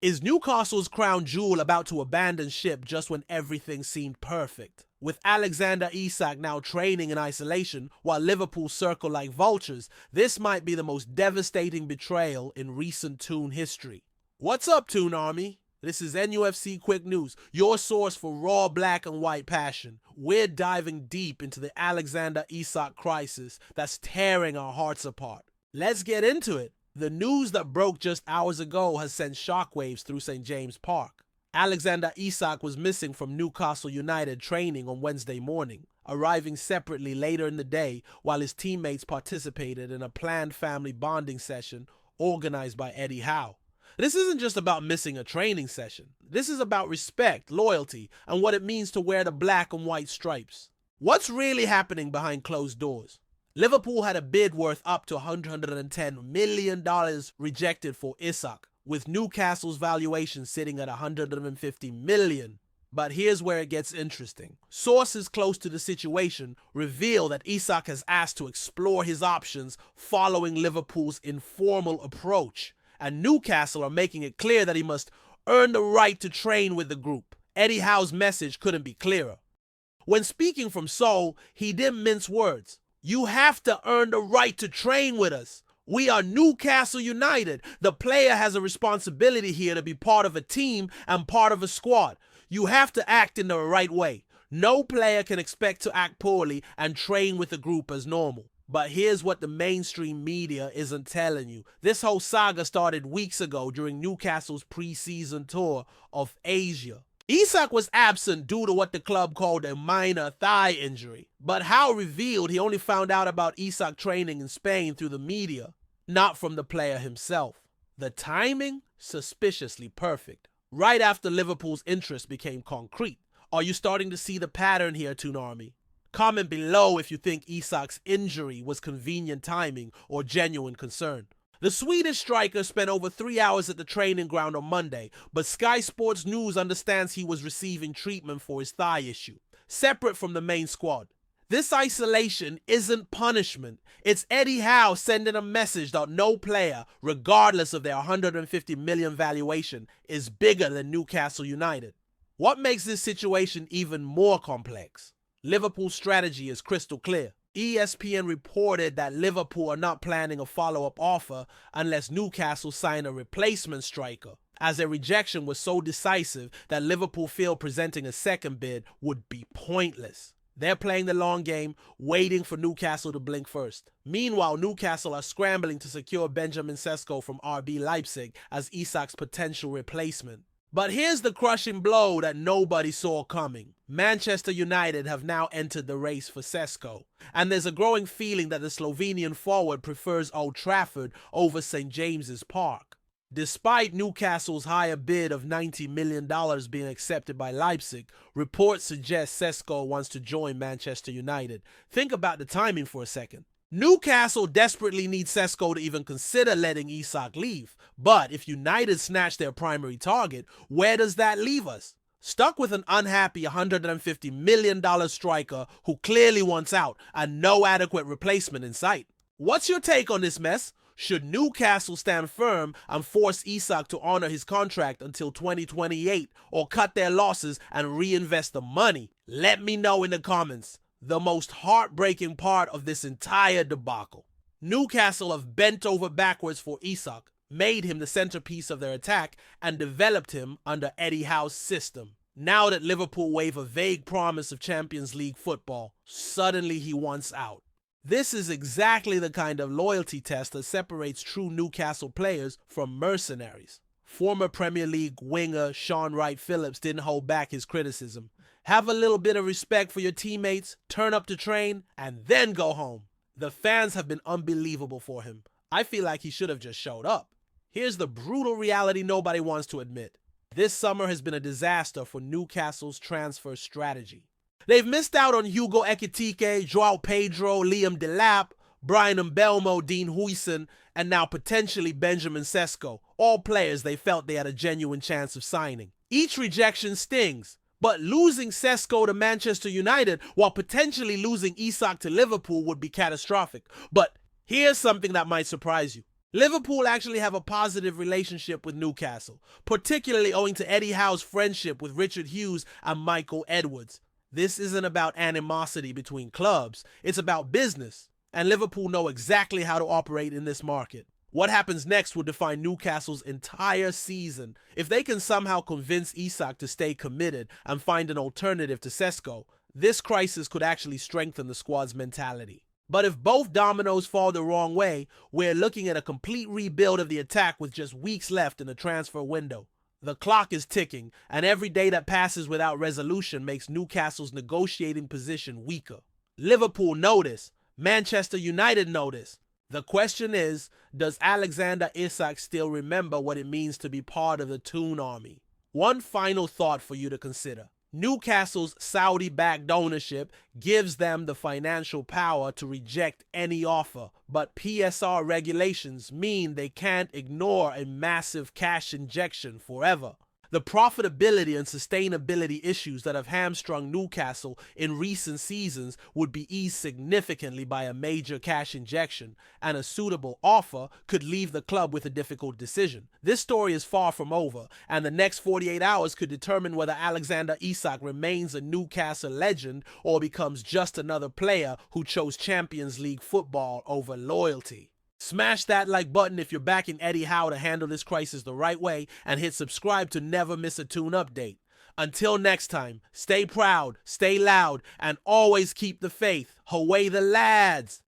Is Newcastle's crown jewel about to abandon ship just when everything seemed perfect? With Alexander Isak now training in isolation while Liverpool circle like vultures, this might be the most devastating betrayal in recent Toon history. What's up, Toon Army? This is NUFC Quick News, your source for raw black and white passion. We're diving deep into the Alexander Isak crisis that's tearing our hearts apart. Let's get into it. The news that broke just hours ago has sent shockwaves through St. James Park. Alexander Isak was missing from Newcastle United training on Wednesday morning, arriving separately later in the day while his teammates participated in a planned family bonding session organized by Eddie Howe. This isn't just about missing a training session. This is about respect, loyalty, and what it means to wear the black and white stripes. What's really happening behind closed doors? Liverpool had a bid worth up to $110 million rejected for Isak, with Newcastle's valuation sitting at $150 million. But here's where it gets interesting. Sources close to the situation reveal that Isak has asked to explore his options following Liverpool's informal approach, and Newcastle are making it clear that he must earn the right to train with the group. Eddie Howe's message couldn't be clearer. When speaking from Seoul, he didn't mince words. You have to earn the right to train with us. We are Newcastle United. The player has a responsibility here to be part of a team and part of a squad. You have to act in the right way. No player can expect to act poorly and train with the group as normal. But here's what the mainstream media isn't telling you. This whole saga started weeks ago during Newcastle's pre-season tour of Asia. Isak was absent due to what the club called a minor thigh injury, but Howe revealed he only found out about Isak training in Spain through the media, not from the player himself. The timing? Suspiciously perfect. Right after Liverpool's interest became concrete. Are you starting to see the pattern here, Toon Army? Comment below if you think Isak's injury was convenient timing or genuine concern. The Swedish striker spent over 3 hours at the training ground on Monday, but Sky Sports News understands he was receiving treatment for his thigh issue, separate from the main squad. This isolation isn't punishment. It's Eddie Howe sending a message that no player, regardless of their $150 million valuation, is bigger than Newcastle United. What makes this situation even more complex? Liverpool's strategy is crystal clear. ESPN reported that Liverpool are not planning a follow-up offer unless Newcastle sign a replacement striker, as their rejection was so decisive that Liverpool feel presenting a second bid would be pointless. They're playing the long game, waiting for Newcastle to blink first. Meanwhile, Newcastle are scrambling to secure Benjamin Sesko from RB Leipzig as Isak's potential replacement. But here's the crushing blow that nobody saw coming. Manchester United have now entered the race for Sesko, and there's a growing feeling that the Slovenian forward prefers Old Trafford over St. James's Park. Despite Newcastle's higher bid of $90 million being accepted by Leipzig, reports suggest Sesko wants to join Manchester United. Think about the timing for a second. Newcastle desperately needs Sesko to even consider letting Isak leave. But if United snatch their primary target, where does that leave us? Stuck with an unhappy $150 million striker who clearly wants out and no adequate replacement in sight. What's your take on this mess? Should Newcastle stand firm and force Isak to honor his contract until 2028 or cut their losses and reinvest the money? Let me know in the comments. The most heartbreaking part of this entire debacle. Newcastle have bent over backwards for Isak, made him the centerpiece of their attack, and developed him under Eddie Howe's system. Now that Liverpool wave a vague promise of Champions League football, suddenly he wants out. This is exactly the kind of loyalty test that separates true Newcastle players from mercenaries. Former Premier League winger Sean Wright-Phillips didn't hold back his criticism. Have a little bit of respect for your teammates, turn up to train, and then go home. The fans have been unbelievable for him. I feel like he should have just showed up. Here's the brutal reality nobody wants to admit. This summer has been a disaster for Newcastle's transfer strategy. They've missed out on Hugo Ekitike, Joao Pedro, Liam Delap, Brian Mbeumo, Dean Huijsen, and now potentially Benjamin Sesko, all players they felt they had a genuine chance of signing. Each rejection stings. But losing Sesko to Manchester United while potentially losing Isak to Liverpool would be catastrophic. But here's something that might surprise you. Liverpool actually have a positive relationship with Newcastle, particularly owing to Eddie Howe's friendship with Richard Hughes and Michael Edwards. This isn't about animosity between clubs, it's about business, and Liverpool know exactly how to operate in this market. What happens next will define Newcastle's entire season. If they can somehow convince Isak to stay committed and find an alternative to Sesko, this crisis could actually strengthen the squad's mentality. But if both dominoes fall the wrong way, we're looking at a complete rebuild of the attack with just weeks left in the transfer window. The clock is ticking, and every day that passes without resolution makes Newcastle's negotiating position weaker. Liverpool know this. Manchester United know this. The question is, does Alexander Isak still remember what it means to be part of the Toon Army? One final thought for you to consider. Newcastle's Saudi-backed ownership gives them the financial power to reject any offer, but PSR regulations mean they can't ignore a massive cash injection forever. The profitability and sustainability issues that have hamstrung Newcastle in recent seasons would be eased significantly by a major cash injection, and a suitable offer could leave the club with a difficult decision. This story is far from over, and the next 48 hours could determine whether Alexander Isak remains a Newcastle legend or becomes just another player who chose Champions League football over loyalty. Smash that like button if you're backing Eddie Howe to handle this crisis the right way, and hit subscribe to never miss a Toon update. Until next time, stay proud, stay loud, and always keep the faith. Away the lads!